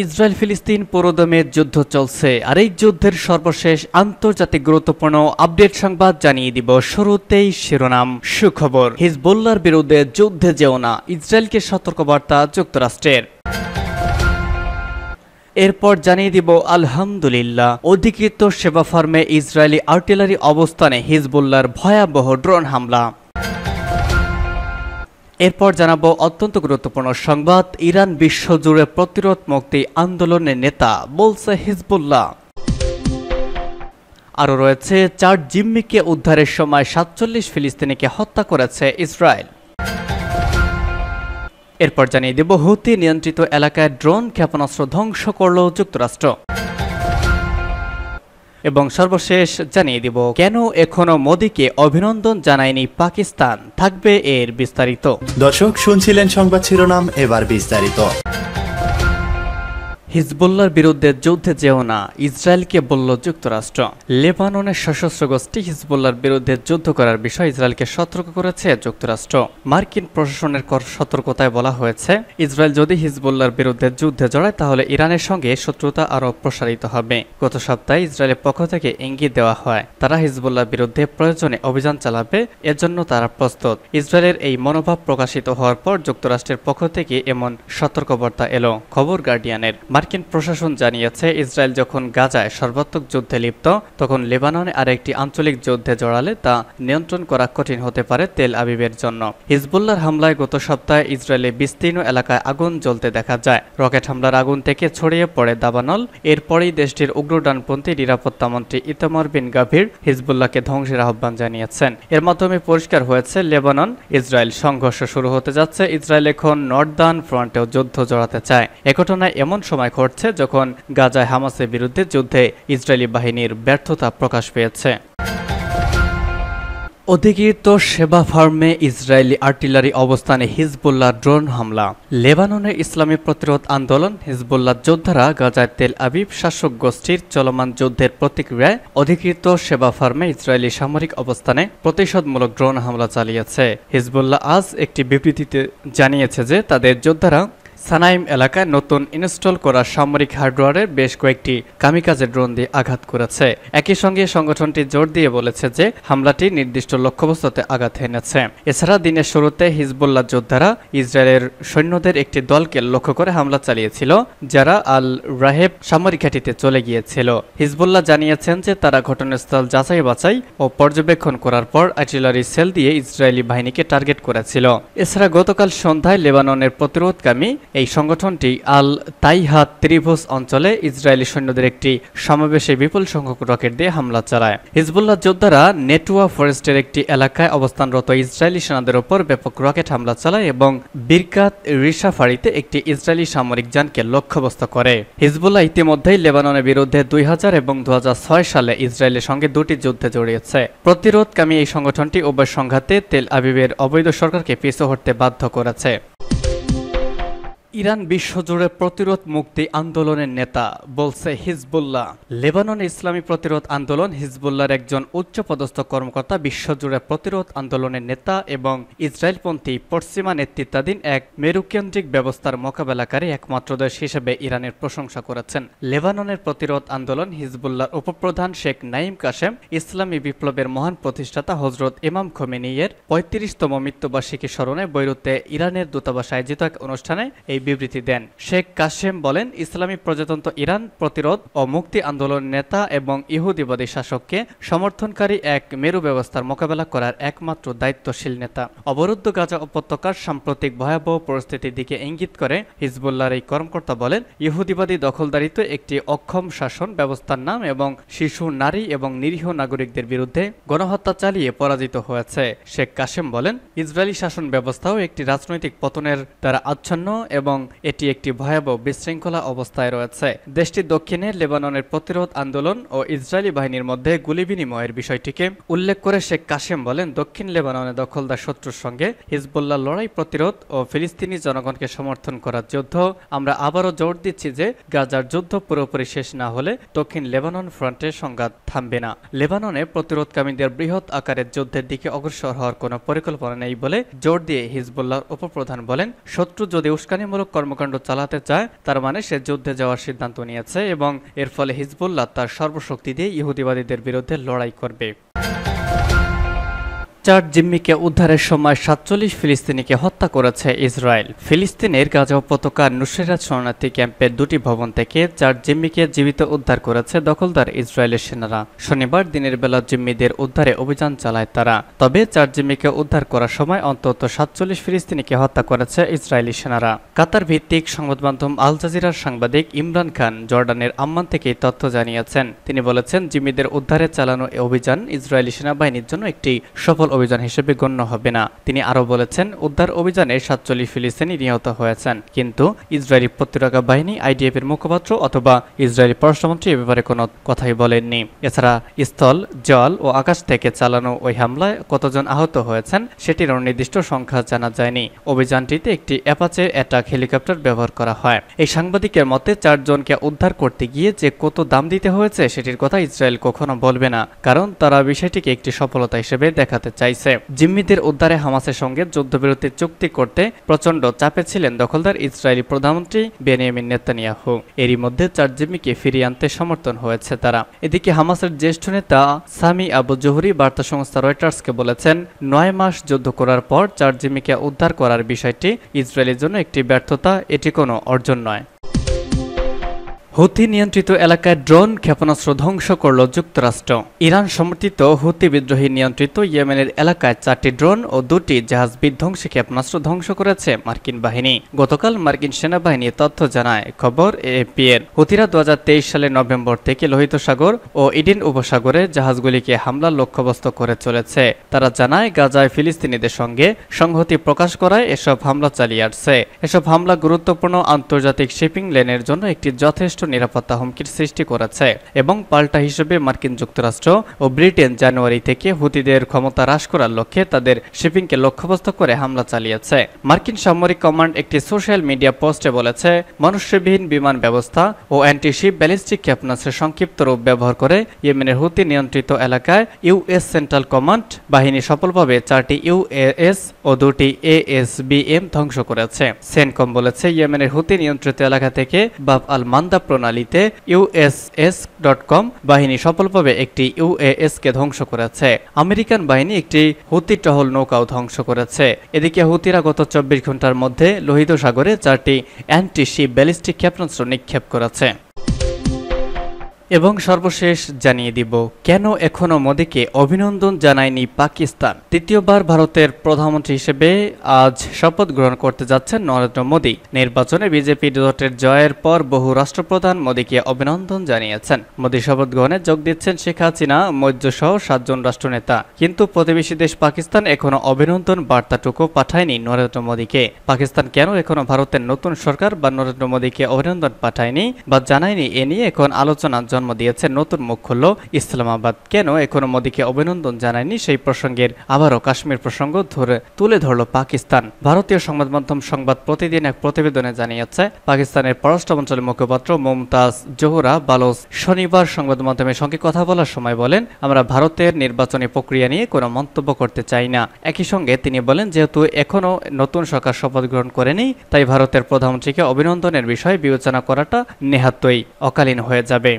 Israel ফিলিস্তিন পুরোদমে যুদ্ধ চলছে, আর এই যুদ্ধের সর্বশেষ আন্তর্জাতিক গুরুত্বপূর্ণ আপডেট সংবাদ জানিয়ে দিব। শুরুতেই শিরোনাম। সুখবর, হিজবুল্লাহর বিরুদ্ধে যুদ্ধে যেও না, ইসরায়েলকে সতর্কবার্তা যুক্তরাষ্ট্রের। এরপর জানিয়ে দিব আলহামদুলিল্লাহ, অধিকৃত সেবা ফার্মে ইসরায়েলি আর্টিলারি অবস্থানে হিজবুল্লাহর ভয়াবহ ড্রোন হামলা। এরপর জানাবো অত্যন্ত গুরুত্বপূর্ণ সংবাদ, ইরান বিশ্বজুড়ে প্রতিরোধ মুক্তি আন্দোলনের নেতা, বলছে হিজবুল্লাহ। আরও রয়েছে 4 জিম্মিকে উদ্ধারের সময় 47 ফিলিস্তিনিকে হত্যা করেছে ইসরায়েল। এরপর জানিয়ে দেব হুতি নিয়ন্ত্রিত এলাকায় ড্রোন ক্ষেপণাস্ত্র ধ্বংস করল যুক্তরাষ্ট্র। এবং সর্বশেষ জানিয়ে দিব কেন এখনো মোদিকে অভিনন্দন জানায়নি পাকিস্তান, থাকবে এর বিস্তারিত। দর্শক শুনছিলেন সংবাদ শিরোনাম, এবার বিস্তারিত। হিজবুল্লাহর বিরুদ্ধে যুদ্ধে যেও না, ইসরায়েলকে বলল যুক্তরাষ্ট্র। লেবাননের সশস্ত্র গোষ্ঠী হিজবুল্লাহর বিরুদ্ধে যুদ্ধ করার বিষয়ে ইসরায়েলকে সতর্ক করেছে যুক্তরাষ্ট্র। মার্কিন প্রশাসনের সতর্কতায় বলা হয়েছে, ইসরায়েল যদি হিজবুল্লাহর বিরুদ্ধে যুদ্ধে জড়ায় তাহলে ইরানের সঙ্গে শত্রুতা আরও প্রসারিত হবে। গত সপ্তাহে ইসরায়েলের পক্ষ থেকে ইঙ্গিত দেওয়া হয় তারা হিজবুল্লাহর বিরুদ্ধে প্রয়োজনে অভিযান চালাবে, এজন্য তারা প্রস্তুত। ইসরায়েলের এই মনোভাব প্রকাশিত হওয়ার পর যুক্তরাষ্ট্রের পক্ষ থেকে এমন সতর্কবার্তা এলো। খবর গার্ডিয়ানের। মার্কিন প্রশাসন জানিয়েছে, ইসরায়েল যখন গাজায় সর্বাত্মক যুদ্ধে লিপ্ত, তখন লেবাননে আরেকটি আঞ্চলিক যুদ্ধে জড়ালে তা নিয়ন্ত্রণ করা কঠিন হতে পারে তেল আবিবের জন্য। হিজবুল্লাহর হামলায় গত সপ্তাহে ইসরায়েলে বিস্তীর্ণ এলাকায় আগুন জ্বলতে দেখা যায়। রকেট হামলার আগুন থেকে ছড়িয়ে পড়ে দাবানল। এরপরেই দেশটির উগ্র ডানপন্থী নিরাপত্তা মন্ত্রী ইতামার বিন গাভির হিজবুল্লাহকে ধ্বংসের আহ্বান জানিয়েছেন। এর মাধ্যমে পরিষ্কার হয়েছে, লেবানন ইসরায়েল সংঘর্ষ শুরু হতে যাচ্ছে। ইসরায়েল এখন নর্দার্ন ফ্রন্টেও যুদ্ধ জড়াতে চায়। এ ঘটনায় এমন সময় ঘটছে যখন গাজায় হামাসের বিরুদ্ধে যুদ্ধে ইসরায়েলি বাহিনীর ব্যর্থতা প্রকাশ পেয়েছে। অধিকৃত সেবা ফার্মে ইসরায়েলি আর্টিলারি অবস্থানে হিজবুল্লাহ ড্রোন হামলা। লেবাননের ইসলামী প্রতিরোধ আন্দোলন হিজবুল্লাহ যোদ্ধারা গাজায় তেল আবিব শাসক গোষ্ঠীর চলমান যুদ্ধের প্রতিক্রিয়ায় অধিকৃত সেবা ফার্মে ইসরায়েলি সামরিক অবস্থানে প্রতিশোধমূলক ড্রোন হামলা চালিয়েছে। হিজবুল্লাহ আজ একটি বিবৃতিতে জানিয়েছে যে তাদের যোদ্ধারা সানাইম এলাকায় নতুন ইনস্টল করা সামরিক হার্ডওয়্যারের বেশ কয়েকটি কামিকাজে ড্রোন দিয়ে আঘাত করেছে। একই সঙ্গে সংগঠনটি জোর দিয়ে বলেছে যে হামলাটি নির্দিষ্ট লক্ষ্যবস্তুতে আঘাত এনেছে। এছাড়া দিনের শুরুতে হিজবুল্লাহ যোদ্ধারা ইসরায়েলের সৈন্যদের একটি দলকে লক্ষ্য করে হামলা চালিয়েছিল, যারা আল রাহেব সামরিক ঘাঁটিতে চলে গিয়েছিল। হিজবুল্লাহ জানিয়েছেন যে তারা ঘটনাস্থল যাচাই বাছাই ও পর্যবেক্ষণ করার পর আর্টিলারি সেল দিয়ে ইসরায়েলি বাহিনীকে টার্গেট করেছিল। এছাড়া গতকাল সন্ধ্যায় লেবাননের প্রতিরোধকামী এই সংগঠনটি আল তাইহাত ত্রিভুজ অঞ্চলে ইসরায়েলি সৈন্যদের একটি সমাবেশে বিপুল সংখ্যক রকেট দিয়ে হামলা চালায়। হিজবুল্লাহ যোদ্ধারা নেটুয়া ফরেস্টের একটি এলাকায় অবস্থানরত ইসরায়েলি সেনাদের ওপর ব্যাপক রকেট হামলা চালায় এবং বিরকাত রিশাফারিতে একটি ইসরায়েলি সামরিক যানকে লক্ষ্যবস্তু করে। হিজবুল্লাহ ইতিমধ্যেই লেবাননের বিরুদ্ধে 2000 এবং 2006 সালে ইসরায়েলের সঙ্গে দুটি যুদ্ধে জড়িয়েছে। প্রতিরোধকামী এই সংগঠনটি উভয় সংঘাতে তেল আবিবের অবৈধ সরকারকে পিছু হটতে বাধ্য করেছে। ইরান বিশ্বজুড়ে প্রতিরোধ মুক্তি আন্দোলনের নেতা, বলছে হিজবুল্লাহ। লেবাননের ইসলামী প্রতিরোধ আন্দোলন হিজবুল্লাহর একজন উচ্চপদস্থ কর্মকর্তা বিশ্বজুড়ে প্রতিরোধ আন্দোলনের নেতা এবং ইসরায়েলপন্থী পশ্চিমা নেতৃত্বাধীন এক মেরুকেন্দ্রিক ব্যবস্থার মোকাবেলাকারী একমাত্র দেশ হিসেবে ইরানের প্রশংসা করেছেন। লেবাননের প্রতিরোধ আন্দোলন হিজবুল্লাহর উপপ্রধান শেখ নাঈম কাশেম ইসলামী বিপ্লবের মহান প্রতিষ্ঠাতা হজরত ইমাম খোমেনির 35তম মৃত্যুবার্ষিকী স্মরণে বৈরুতে ইরানের দূতাবাসে আয়োজিত এক অনুষ্ঠানে এই বিবৃতি দেন। শেখ কাশেম বলেন, ইসলামী প্রজাতন্ত্র ইরান প্রতিরোধ ও মুক্তি আন্দোলনের নেতা এবং ইহুদিবাদী শাসককে সমর্থনকারী এক মেরু ব্যবস্থার মোকাবেলা করার একমাত্র দায়িত্বশীল নেতা। অবরুদ্ধ গাজা উপত্যকার সাম্প্রতিক ভয়াবহ পরিস্থিতির দিকে ইঙ্গিত করে হিজবুল্লাহর এই কর্মকর্তা বলেন, ইহুদিবাদী দখলদারিত্ব একটি অক্ষম শাসন ব্যবস্থার নাম এবং শিশু, নারী এবং নিরীহ নাগরিকদের বিরুদ্ধে গণহত্যা চালিয়ে পরাজিত হয়েছে। শেখ কাশেম বলেন, ইসরায়েলি শাসন ব্যবস্থাও একটি রাজনৈতিক পতনের দ্বারা আচ্ছন্ন এবং এটি একটি ভয়াবহ বিশৃঙ্খলা অবস্থায় রয়েছে। দেশটির দক্ষিণে লেবাননের প্রতিরোধ আন্দোলন ও ইসরায়েলি বাহিনীর মধ্যে গুলি বিনিময়ের বিষয়টিকে উল্লেখ করে শেখ কাশেম বলেন, দক্ষিণ লেবাননের দখলদার শত্রুর সঙ্গে হিজবুল্লাহ লড়াই, প্রতিরোধ ও ফিলিস্তিনি জনগণকে সমর্থন করার যুদ্ধ। আমরা আবারও জোর দিচ্ছি যে গাজার যুদ্ধ পুরোপুরি শেষ না হলে দক্ষিণ লেবানন ফ্রন্টের সংঘাত থামবে না। লেবাননে প্রতিরোধকামীদের বৃহৎ আকারের যুদ্ধের দিকে অগ্রসর হওয়ার কোনো পরিকল্পনা নেই বলে জোর দিয়ে হিজবুল্লাহর উপপ্রধান বলেন, শত্রু যদি উস্কানিমূলক বিনাশমূলক কর্মকাণ্ড চালাতে চায় তার মানে সে যুদ্ধে যাওয়ার সিদ্ধান্ত নিয়েছে এবং এর ফলে হিজবুল্লাহ তার সর্বশক্তি দিয়ে ইহুদিবাদীদের বিরুদ্ধে লড়াই করবে। 4 জিম্মিকে উদ্ধারের সময় 47 ফিলিস্তিনিকে হত্যা করেছে ইসরায়েল। ফিলিস্তিনের গাজা উপত্যকার নুসরাত শরণার্থী ক্যাম্পের 2টি ভবন থেকে 4 জিম্মিকে জীবিত উদ্ধার করেছে দখলদার ইসরায়েলের সেনারা। শনিবার দিনের বেলা জিম্মিদের উদ্ধারে অভিযান চালায় তারা। তবে 4 জিম্মিকে উদ্ধার করার সময় অন্তত 47 ফিলিস্তিনিকে হত্যা করেছে ইসরায়েলি সেনারা। কাতার ভিত্তিক সংবাদ মাধ্যম আল জাজিরার সাংবাদিক ইমরান খান জর্ডানের আম্মান থেকে এই তথ্য জানিয়েছেন। তিনি বলেছেন, জিম্মিদের উদ্ধারে চালানো এই অভিযান ইসরায়েলি সেনাবাহিনীর জন্য একটি সফল অভিযান হিসেবে গণ্য হবে না। তিনি আরও বলেছেন, উদ্ধার অভিযানে 47 ফিলিস্তিনি নিহত হয়েছেন, কিন্তু ইসরায়েলি প্রতিরক্ষা বাহিনী আইডিএফ এর মুখপাত্র অথবা ইসরায়েলি পররাষ্ট্রমন্ত্রী এ ব্যাপারে কোনো কথাই বলেননি। এছাড়া স্থল, জল ও আকাশ থেকে চালানো ওই হামলায় কতজন আহত হয়েছেন সেটির নির্দিষ্ট সংখ্যা জানা যায়নি। অভিযানটিতে একটি অ্যাপাচে অ্যাটাক হেলিকপ্টার ব্যবহার করা হয়। এই সাংবাদিকের মতে 4 জনকে উদ্ধার করতে গিয়ে যে কত দাম দিতে হয়েছে সেটির কথা ইসরায়েল কখনো বলবে না, কারণ তারা বিষয়টিকে একটি সফলতা হিসেবে দেখাতে চাইছে। জিম্মিদের উদ্ধারে হামাসের সঙ্গে যুদ্ধবিরতি চুক্তি করতে প্রচণ্ড চাপে ছিলেন দখলদার ইসরায়েলি প্রধানমন্ত্রী বেনিয়ামিন নেতানিয়াহু। এরই মধ্যে 4 জিম্মিকে ফিরিয়ে আনতে সমর্থন হয়েছে তারা। এদিকে হামাসের জ্যেষ্ঠ নেতা সামি আবু জোহরি বার্তা সংস্থা রয়টার্সকে বলেছেন, 9 মাস যুদ্ধ করার পর 4 জিম্মিকে উদ্ধার করার বিষয়টি ইসরায়েলের জন্য একটি ব্যর্থতা, এটি কোনো অর্জন নয়। হুথি নিয়ন্ত্রিত এলাকায় ড্রোন ক্ষেপণাস্ত্র ধ্বংস করল যুক্তরাষ্ট্র। ইরান সমর্থিত হুথি বিদ্রোহী নিয়ন্ত্রিত ইয়েমেনের এলাকায় 4টি ড্রোন ও 2টি জাহাজ বিধ্বংসী ক্ষেপণাস্ত্র ধ্বংস করেছে মার্কিন বাহিনী। গতকাল মার্কিন সেনাবাহিনী তথ্য জানায়, খবর এএপি এর। হুথিরা 2023 সালের নভেম্বর থেকে লোহিত সাগর ও ইডেন উপসাগরে জাহাজগুলিকে হামলার লক্ষ্যবস্তু করে চলেছে। তারা জানায়, গাজায় ফিলিস্তিনিদের সঙ্গে সংহতি প্রকাশ করায় এসব হামলা চালিয়ে আসছে। এসব হামলা গুরুত্বপূর্ণ আন্তর্জাতিক শিপিং লেনের জন্য একটি যথেষ্ট নিরাপত্তা হুমকির সৃষ্টি করেছে এবং পাল্টা হিসেবে মার্কিন যুক্তরাষ্ট্র ও ব্রিটেন জানুয়ারি থেকে হুতিদের ক্ষমতা হ্রাস করার লক্ষ্যে তাদের শিপিংকে লক্ষ্যবস্তু করে হামলা চালিয়েছে। মার্কিন সামরিক কমান্ড একটি সোশ্যাল মিডিয়া পোস্টে বলেছে, মনুষ্যবিহীন বিমান ব্যবস্থা ও অ্যান্টি-শিপ ব্যালিস্টিক ক্ষেপণাস্ত্রের সংক্ষিপ্ত রূপ ব্যবহার করে ইয়েমেনের হুতি নিয়ন্ত্রিত এলাকায় ইউএস সেন্ট্রাল কমান্ড বাহিনী সফলভাবে 4টি ইউএএস ও 2টি এএসবিএম ধ্বংস করেছে। সেনকম বলেছে, ইয়েমেনের হুতি নিয়ন্ত্রিত এলাকা থেকে বাব আল মান্দা প্রণালীতে USS.com বাহিনী সফলভাবে একটি ইউএএস কে ধ্বংস করেছে। আমেরিকান বাহিনী একটি হুতি টহল নৌকাও ধ্বংস করেছে। এদিকে হুতিরা গত 24 ঘন্টার মধ্যে লোহিত সাগরে 4টি অ্যান্টি-শিপ ব্যালিস্টিক ক্ষেপণাস্ত্র নিক্ষেপ করেছে। এবং সর্বশেষ জানিয়ে দিব, কেন এখনো মোদিকে অভিনন্দন জানায়নি পাকিস্তান। তৃতীয়বার ভারতের প্রধানমন্ত্রী হিসেবে আজ শপথ গ্রহণ করতে যাচ্ছেন নরেন্দ্র মোদি। নির্বাচনে বিজেপি জোটের জয়ের পর বহু রাষ্ট্রপ্রধান মোদিকে অভিনন্দন জানিয়েছেন। মোদি শপথ গ্রহণে যোগ দিচ্ছেন শেখ হাসিনা, মৈত্র সহ 7 জন রাষ্ট্রনেতা। কিন্তু প্রতিবেশী দেশ পাকিস্তান এখনো অভিনন্দন বার্তাটুকু পাঠায়নি নরেন্দ্র মোদিকে। পাকিস্তান কেন এখনো ভারতের নতুন সরকার বা নরেন্দ্র মোদিকে অভিনন্দন পাঠায়নি বা জানায়নি, এ নিয়ে এখন আলোচনা জন্ম দিয়েছে। নতুন মুখ খুলল ইসলামাবাদ। কেন এখনো মোদিকে অভিনন্দন জানায়নি সেই প্রসঙ্গের আবারও কাশ্মীর প্রসঙ্গ তুলে ধরল পাকিস্তান। ভারতীয় সংবাদ মাধ্যম সংবাদ প্রতিদিন এক প্রতিবেদনে জানিয়েছে, পাকিস্তানের পররাষ্ট্র মন্ত্রণালয়ের মুখপাত্র মুমতাজ জোহরা বালোচ শনিবার সংবাদ মাধ্যমের সঙ্গে কথা বলার সময় বলেন, আমরা ভারতের নির্বাচনী প্রক্রিয়া নিয়ে কোনো মন্তব্য করতে চাই না। একই সঙ্গে তিনি বলেন, যেহেতু এখনো নতুন সরকার শপথ গ্রহণ করেনি, তাই ভারতের প্রধানমন্ত্রীকে অভিনন্দনের বিষয়ে বিবেচনা করাটা নেহাতই অকালীন হয়ে যাবে।